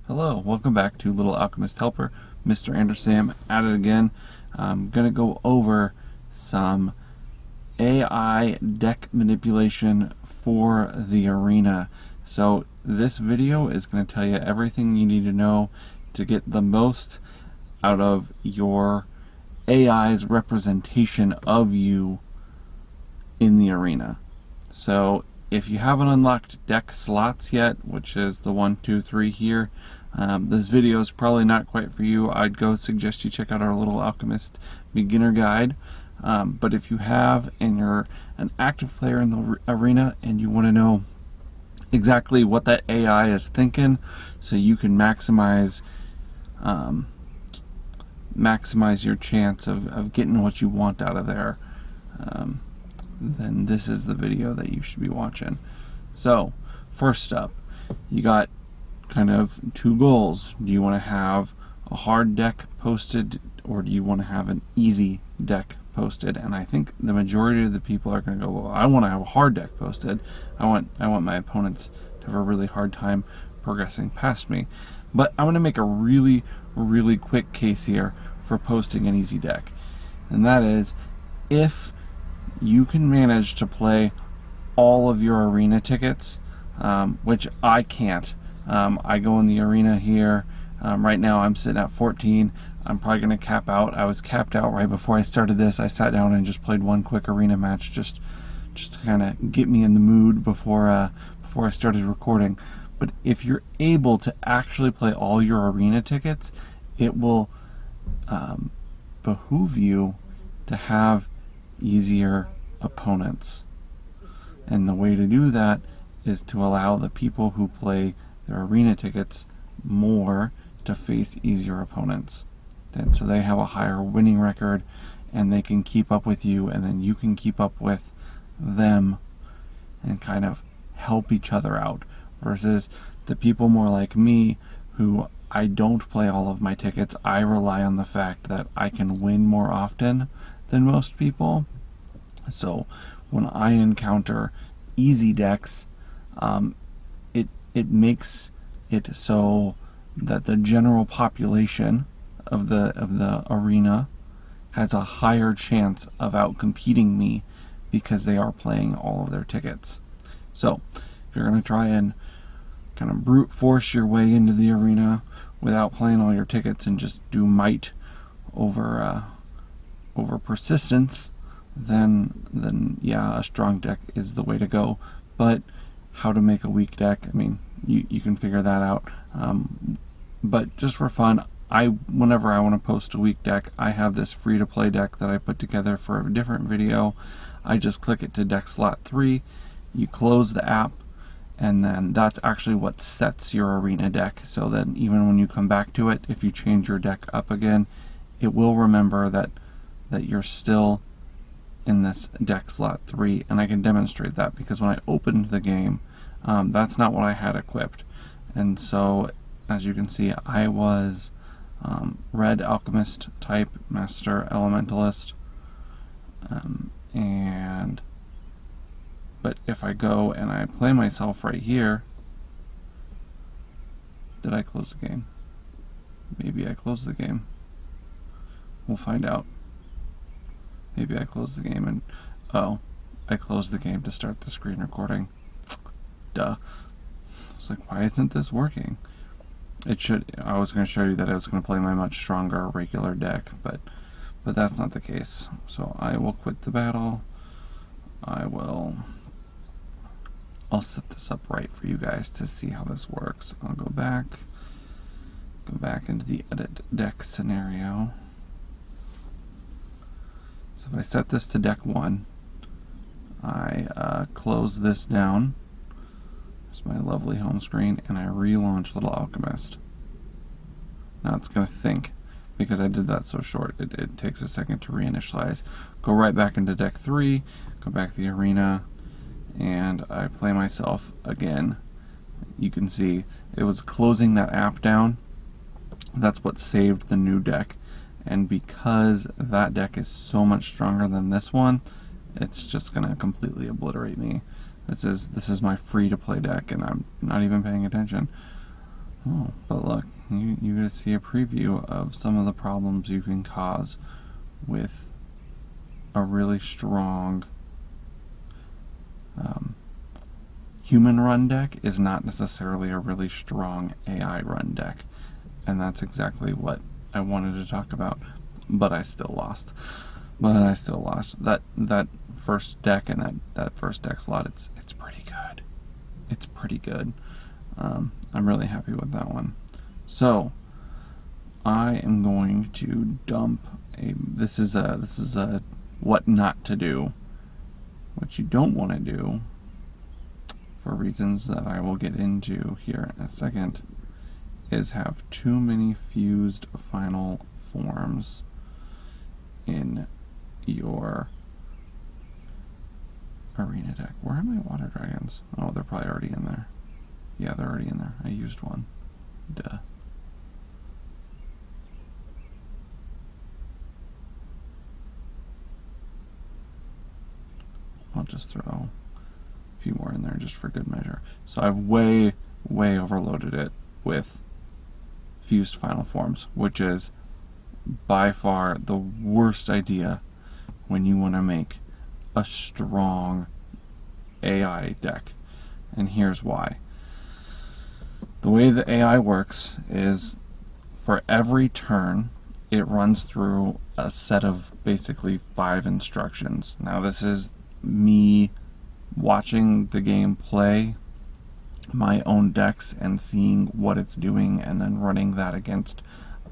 Hello, welcome back to Little Alchemist Helper. Mr. Andersam at it again. I'm going to go over some AI deck manipulation for the arena. So this video is going to tell you everything you need to know to get the most out of your AI's representation of you in the arena. So if you haven't unlocked deck slots yet, which is the 1, 2, 3 here, this video is probably not quite for you. I'd go suggest you check out our Little Alchemist beginner guide. But if you have and you're an active player in the arena and you want to know exactly what that AI is thinking so you can maximize your chance of getting what you want out of there, then this is the video that you should be watching. So first up, you got kind of two goals. Do you want to have a hard deck posted, or do you want to have an easy deck posted? And I think the majority of the people are going to go, well, I want to have a hard deck posted. I want my opponents to have a really hard time progressing past me. But I'm going to make a really quick case here for posting an easy deck, and that is if you can manage to play all of your arena tickets, which I can't. I go in the arena here. Right now I'm sitting at 14. I'm probably going to cap out. I was capped out right before I started this. I sat down and just played one quick arena match just to kind of get me in the mood before I started recording. But if you're able to actually play all your arena tickets, it will behoove you to have easier opponents. And the way to do that is to allow the people who play their arena tickets more to face easier opponents. And so they have a higher winning record and they can keep up with you, and then you can keep up with them and kind of help each other out, versus the people more like me who I don't play all of my tickets. I rely on the fact that I can win more often than most people. So when I encounter easy decks, it makes it so that the general population of the arena has a higher chance of outcompeting me because they are playing all of their tickets. So if you're going to try and kind of brute force your way into the arena without playing all your tickets and just do might over persistence, then yeah, a strong deck is the way to go. But how to make a weak deck, I mean, you can figure that out. But just for fun, whenever I want to post a weak deck, I have this free-to-play deck that I put together for a different video. I just click it to deck slot 3, you close the app, and then that's actually what sets your arena deck. So then even when you come back to it, if you change your deck up again, it will remember that you're still in this deck slot 3, and I can demonstrate that because when I opened the game, that's not what I had equipped. And so as you can see, I was red Alchemist type Master Elementalist, but if I go and I play myself right here, did I close the game? Maybe I closed the game. We'll find out. Maybe I closed the game and oh, I closed the game to start the screen recording. Duh. I was like, why isn't this working? It should. I was going to show you that I was going to play my much stronger regular deck, but that's not the case. So I will quit the battle. I'll set this up right for you guys to see how this works. I'll go back into the edit deck scenario. So if I set this to deck 1, I close this down. There's my lovely home screen, and I relaunch Little Alchemist. Now it's going to think, because I did that so short, it takes a second to reinitialize. Go right back into deck 3, go back to the arena, and I play myself again. You can see it was closing that app down. That's what saved the new deck. And because that deck is so much stronger than this one, it's just going to completely obliterate me. This is my free to play deck, and I'm not even paying attention. Oh, but look, you get to see a preview of some of the problems you can cause with a really strong human run deck is not necessarily a really strong AI run deck. And that's exactly what I wanted to talk about, but I still lost. That first deck and that first deck slot, it's pretty good. It's pretty good. I'm really happy with that one. So I am going to dump this is a what not to do. What you don't want to do, for reasons that I will get into here in a second, is have too many fused final forms in your arena deck. Where are my water dragons? Oh, they're probably already in there. Yeah, they're already in there. I used one. Duh. I'll just throw a few more in there just for good measure. So I've way overloaded it with fused final forms, which is by far the worst idea when you want to make a strong AI deck. And here's why. The way the AI works is for every turn it runs through a set of basically 5 instructions. Now this is me watching the game play my own decks and seeing what it's doing and then running that against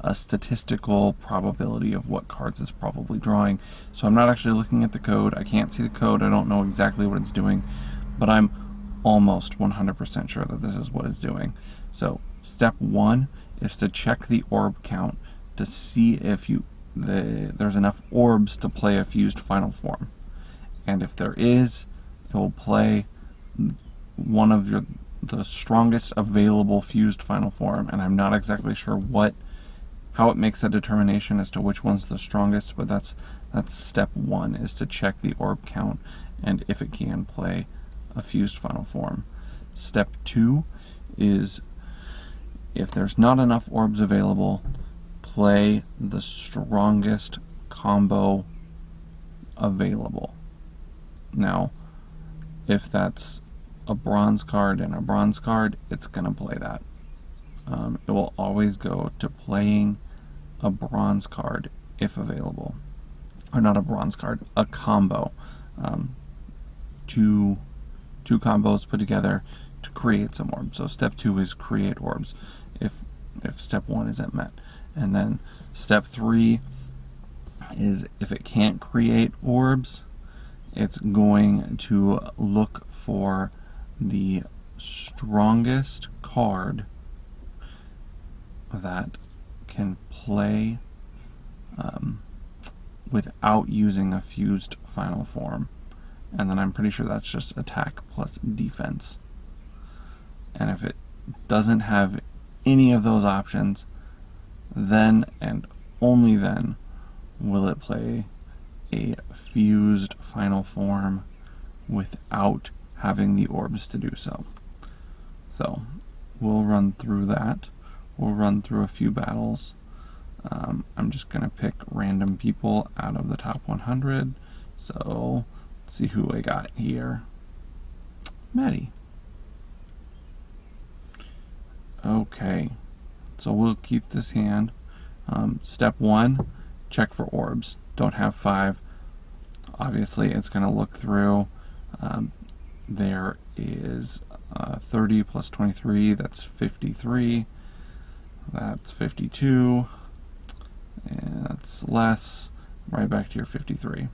a statistical probability of what cards it's probably drawing. So I'm not actually looking at the code. I can't see the code. I don't know exactly what it's doing, but I'm almost 100% sure that this is what it's doing. So step 1 is to check the orb count to see if there's enough orbs to play a fused final form. And if there is, it will play one of the strongest available fused final form, and I'm not exactly sure how it makes that determination as to which one's the strongest, but that's step 1, is to check the orb count and if it can play a fused final form. Step 2 is, if there's not enough orbs available, play the strongest combo available. Now, if that's a bronze card and a bronze card, it's going to play that. It will always go to playing a bronze card if available. Or not a bronze card, a combo. Two combos put together to create some orbs. So step 2 is create orbs if step 1 isn't met. And then step 3 is, if it can't create orbs, it's going to look for the strongest card that can play without using a fused final form. And then I'm pretty sure that's just attack plus defense. And if it doesn't have any of those options, then and only then will it play a fused final form without having the orbs to do so. So we'll run through that. We'll run through a few battles. I'm just going to pick random people out of the top 100. So let's see who I got here. Maddie. Okay, so we'll keep this hand. Step 1, check for orbs. Don't have 5. Obviously, it's going to look through. There is 30 plus 23, that's 53. That's 52. And that's less. Right back to your 53.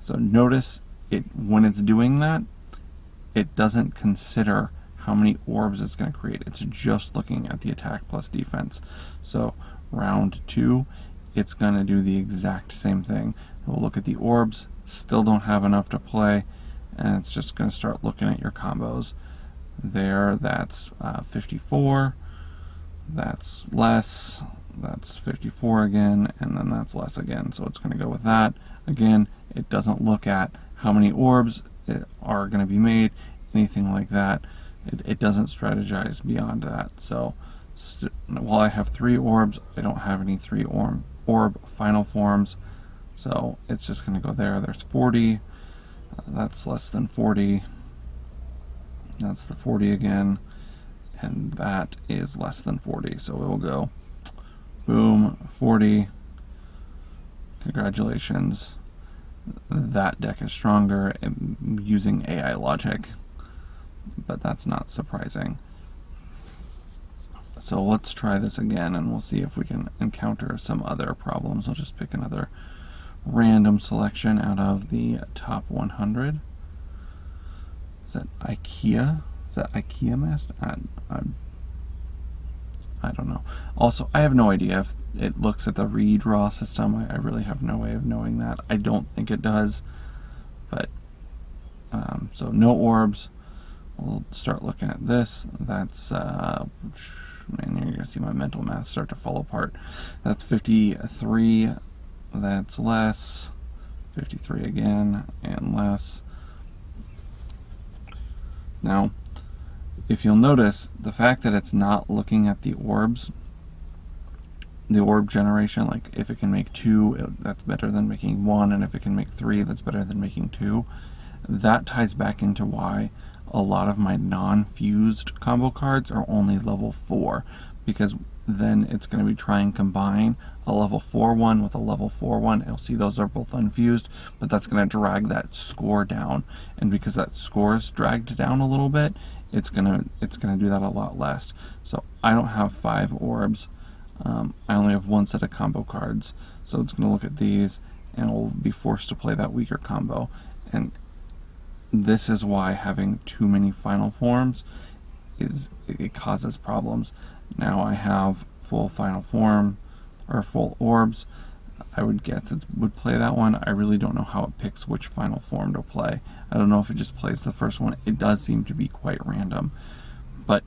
So notice when it's doing that, it doesn't consider how many orbs it's going to create. It's just looking at the attack plus defense. So round 2, it's going to do the exact same thing. We'll look at the orbs, still don't have enough to play, and it's just going to start looking at your combos. There, that's 54, that's less, that's 54 again, and then that's less again. So it's going to go with that. Again, it doesn't look at how many orbs are going to be made, anything like that. It doesn't strategize beyond that. So While I have 3 orbs, I don't have any 3 orb final forms, so it's just going to go there. There's 40. That's less than 40. That's the 40 again, and that is less than 40. So it will go boom, 40. Congratulations. That deck is stronger using AI logic, but that's not surprising. So let's try this again, and we'll see if we can encounter some other problems. I'll just pick another random selection out of the top 100. Is that IKEA? Is that Alchemist? I don't know. Also, I have no idea if it looks at the redraw system. I really have no way of knowing that. I don't think it does. But, so no orbs. We'll start looking at this. That's, man, you're going to see my mental math start to fall apart. That's 53. That's less. 53 again, and less. Now, if you'll notice, the fact that it's not looking at the orbs, the orb generation, like if it can make 2, that's better than making 1, and if it can make 3, that's better than making 2. That ties back into why a lot of my non-fused combo cards are only level 4, because then it's going to be trying and combine a level 4 one with a level 4 one. You'll see those are both unfused, but that's going to drag that score down, and because that score is dragged down a little bit, it's gonna do that a lot less. So I don't have 5 orbs. I only have 1 set of combo cards, so it's going to look at these and will be forced to play that weaker combo. And this is why having too many final forms it causes problems. Now I have full final form or full orbs. I would guess it would play that one. I really don't know how it picks which final form to play. I don't know if it just plays the first one. It does seem to be quite random. But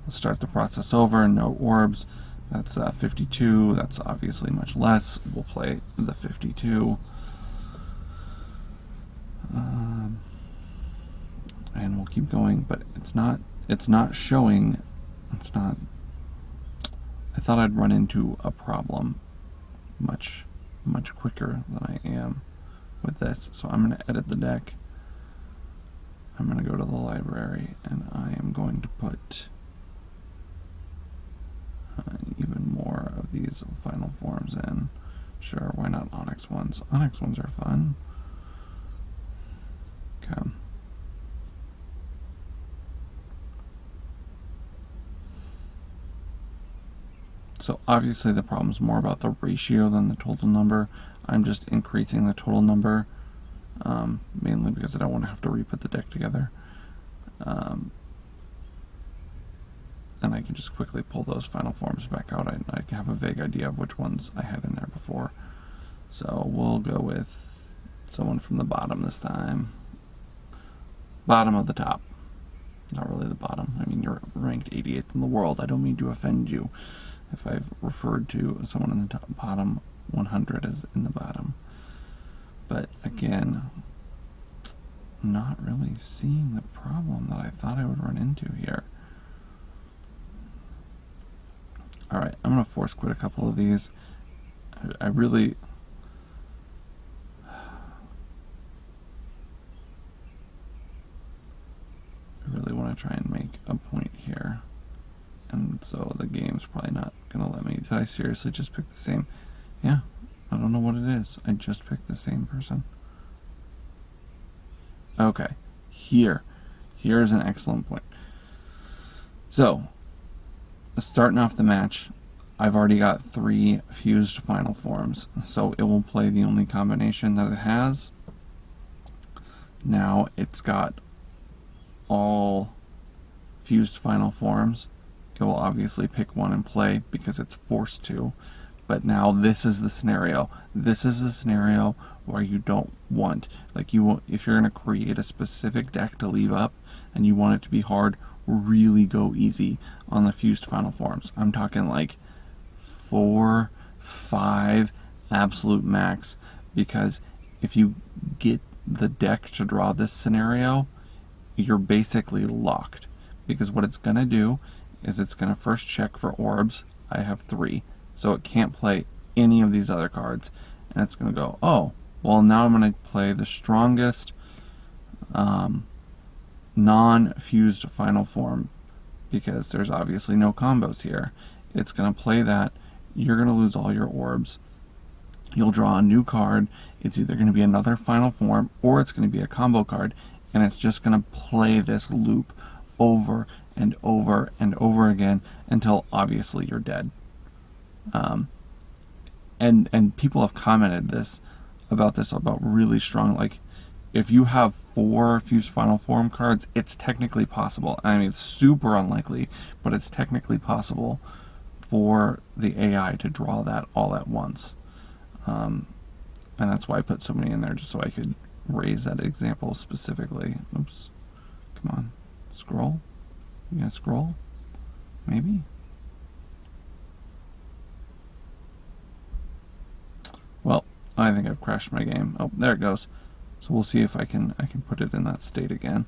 we'll start the process over. No orbs. That's 52. That's obviously much less. We'll play the 52. And we'll keep going, but it's not showing. I thought I'd run into a problem much quicker than I am with this. So I'm going to edit the deck. I'm going to go to the library, and I am going to put even more of these final forms in. Sure, why not Onyx ones? Onyx ones are fun. Okay. So obviously the problem is more about the ratio than the total number. I'm just increasing the total number, mainly because I don't want to have to re-put the deck together. And I can just quickly pull those final forms back out. I have a vague idea of which ones I had in there before. So we'll go with someone from the bottom this time. Bottom of the top. Not really the bottom. I mean, you're ranked 88th in the world. I don't mean to offend you if I've referred to someone in the top, bottom 100 as in the bottom. But again, not really seeing the problem that I thought I would run into here. Alright, I'm going to force quit a couple of these. I really want to try and make a point here. And so the game's probably not going to let me. Did I seriously just pick the same? Yeah, I don't know what it is. I just picked the same person. Okay, here's an excellent point. So, starting off the match, I've already got 3 fused final forms, so it will play the only combination that it has. Now it's got all fused final forms. It will obviously pick one and play because it's forced to. But now this is the scenario. This is the scenario where you don't want, like, if you're going to create a specific deck to leave up and you want it to be hard, really go easy on the fused final forms. I'm talking like 4, 5 absolute max, because if you get the deck to draw this scenario, you're basically locked, because what it's going to do is it's going to first check for orbs. I have 3, so it can't play any of these other cards, and it's going to go, oh, well, now I'm going to play the strongest non-fused final form, because there's obviously no combos here. It's going to play that. You're going to lose all your orbs. You'll draw a new card. It's either going to be another final form or it's going to be a combo card, and it's just going to play this loop over and over and over again until obviously you're dead. And people have commented about really strong, like, if you have 4 fused final form cards, it's technically possible. I mean, it's super unlikely, but it's technically possible for the AI to draw that all at once. And that's why I put so many in there, just so I could raise that example specifically. Oops. Come on. Scroll? You gonna scroll? Maybe? Well, I think I've crashed my game. Oh, there it goes. So we'll see if I can put it in that state again.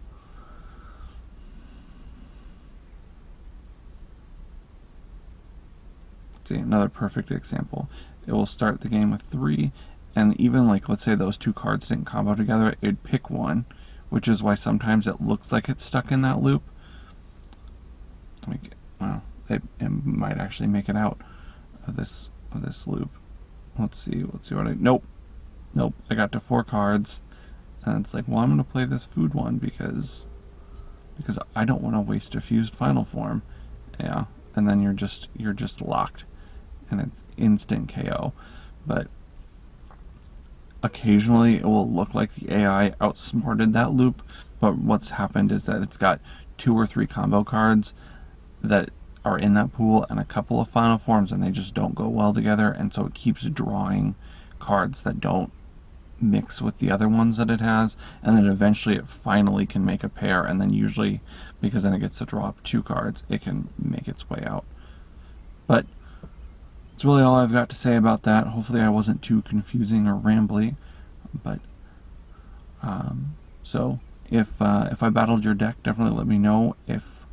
See, another perfect example. It will start the game with 3, and even, like, let's say those 2 cards didn't combo together, it'd pick one, which is why sometimes it looks like it's stuck in that loop. Like, well, it might actually make it out of this loop. Let's see what nope, I got to 4 cards, and it's like, well, I'm gonna play this food one because I don't want to waste a fused final form. Yeah, and then you're just locked, and it's instant KO. But occasionally it will look like the AI outsmarted that loop, but what's happened is that it's got 2 or 3 combo cards that are in that pool and a couple of final forms, and they just don't go well together, and so it keeps drawing cards that don't mix with the other ones that it has, and then eventually it finally can make a pair, and then usually, because then it gets to draw up 2 cards, it can make its way out. But that's really all I've got to say about that. Hopefully I wasn't too confusing or rambly, but so if I battled your deck, definitely let me know if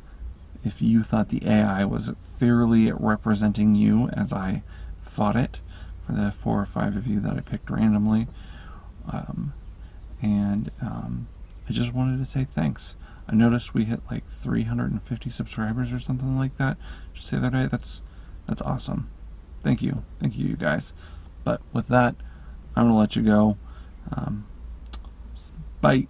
you thought the AI was fairly representing you as I fought it, for the 4 or 5 of you that I picked randomly. I just wanted to say thanks. I noticed we hit like 350 subscribers or something like that just the other day. That's awesome. Thank you, you guys. But with that, I'm gonna let you go. Bye.